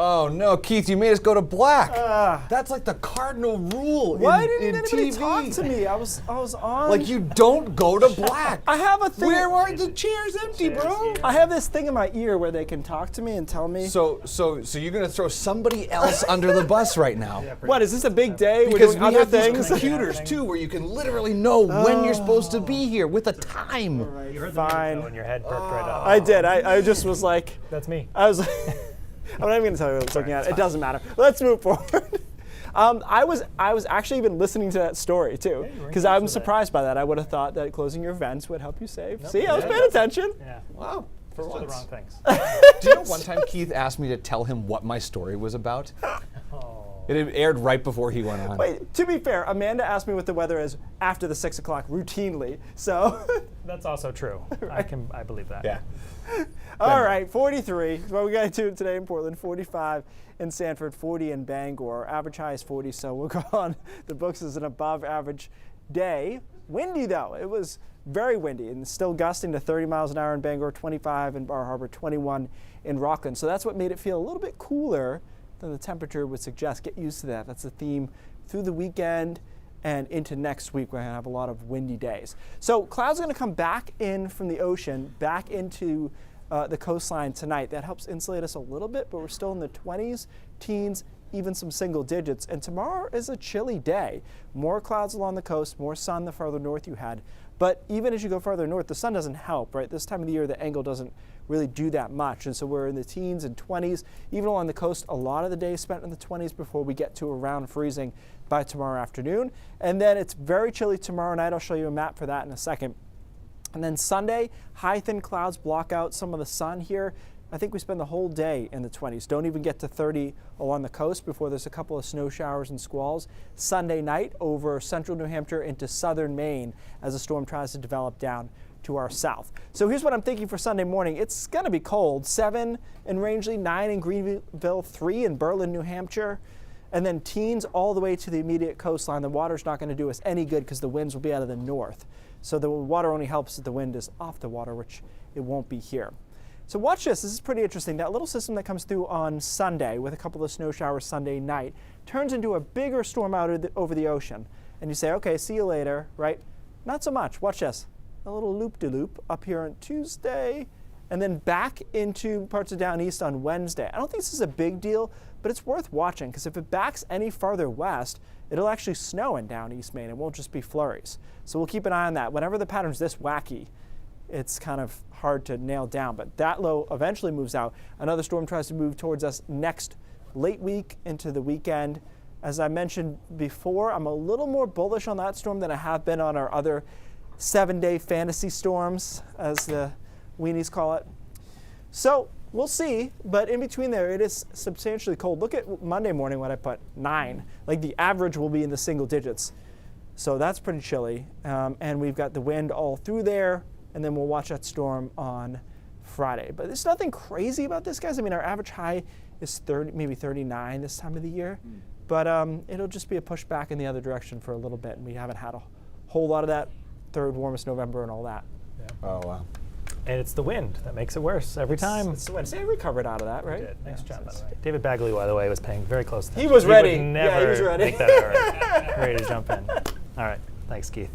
Oh no, Keith, you made us go to black. That's like the cardinal rule Why in didn't anybody TV. talk to me? I was on. Like, you don't go to black. I have a thing. Where are the chairs empty, bro? I have this thing in my ear where they can talk to me and tell me. So you're gonna throw somebody else under the bus right now? What, is this a big day? Because We're doing we other have these things? computers too, where you can literally know when you're supposed to be here with a time. You heard Fine. the in your head perked right up. I did. I just was like, That's me. I was. I'm not even going to tell you what I was looking at. It doesn't matter. Let's move forward. I was actually even listening to that story too, because I'm surprised by that. I would have thought that closing your vents would help you save. See, I was paying attention. Yeah. Wow. For Just do the once. wrong things. Do you know one time Keith asked me to tell him what my story was about? It had aired right before he went on. Wait, to be fair, Amanda asked me what the weather is after the 6 o'clock routinely. So. That's also true. I believe that. Yeah. All right, 43 is what we got to do today in Portland, 45 in Sanford, 40 in Bangor. Average high is 40, so we'll go on the books as an above average day. Windy though, it was very windy and still gusting to 30 miles an hour in Bangor, 25 in Bar Harbor, 21 in Rockland. So that's what made it feel a little bit cooler than the temperature would suggest. Get used to that. That's the theme through the weekend and into next week. We're going to have a lot of windy days. So clouds are going to come back in from the ocean, back into the coastline tonight. That helps insulate us a little bit, but we're still in the 20s, teens, even some single digits. And tomorrow is a chilly day. More clouds along the coast, more sun the farther north you head. But even as you go farther north, the sun doesn't help, right? This time of the year, the angle doesn't really do that much. And so we're in the teens and 20s. Even along the coast, a lot of the day spent in the 20s before we get to around freezing by tomorrow afternoon. And then it's very chilly tomorrow night. I'll show you a map for that in a second. And then Sunday, high thin clouds block out some of the sun here. I think we spend the whole day in the 20s. Don't even get to 30 along the coast before there's a couple of snow showers and squalls. Sunday night over central New Hampshire into southern Maine as the storm tries to develop down to our south. So here's what I'm thinking for Sunday morning. It's going to be cold. 7 in Rangeley, 9 in Greenville, 3 in Berlin, New Hampshire. And then teens all the way to the immediate coastline. The water's not going to do us any good because the winds will be out of the north. So the water only helps if the wind is off the water, which it won't be here. So watch this. This is pretty interesting. That little system that comes through on Sunday with a couple of snow showers Sunday night turns into a bigger storm out over the ocean. And you say, okay, see you later, right? Not so much. Watch this. A little loop-de-loop up here on Tuesday and then back into parts of down east on Wednesday. I don't think this is a big deal, but it's worth watching because if it backs any farther west, it'll actually snow in down East Maine. It won't just be flurries. So we'll keep an eye on that. Whenever the pattern's this wacky, it's kind of hard to nail down, but that low eventually moves out. Another storm tries to move towards us next late week into the weekend. As I mentioned before, I'm a little more bullish on that storm than I have been on our other 7-day fantasy storms, as the weenies call it. So we'll see, but in between there, it is substantially cold. Look at Monday morning when I put 9. Like the average will be in the single digits. So that's pretty chilly. And we've got the wind all through there, and then we'll watch that storm on Friday. But there's nothing crazy about this, guys. I mean, our average high is 30, maybe 39 this time of the year. But it'll just be a push back in the other direction for a little bit, and we haven't had a whole lot of that third warmest November and all that. Yeah. Oh, wow. And it's the wind that makes it worse every time. It's the wind. See, I recovered out of that, right? You did. Nice job, by the way. David Bagley, by the way, was paying very close attention. He was ready. Would never Yeah, he was ready. make that error. Ready to jump in. All right. Thanks, Keith.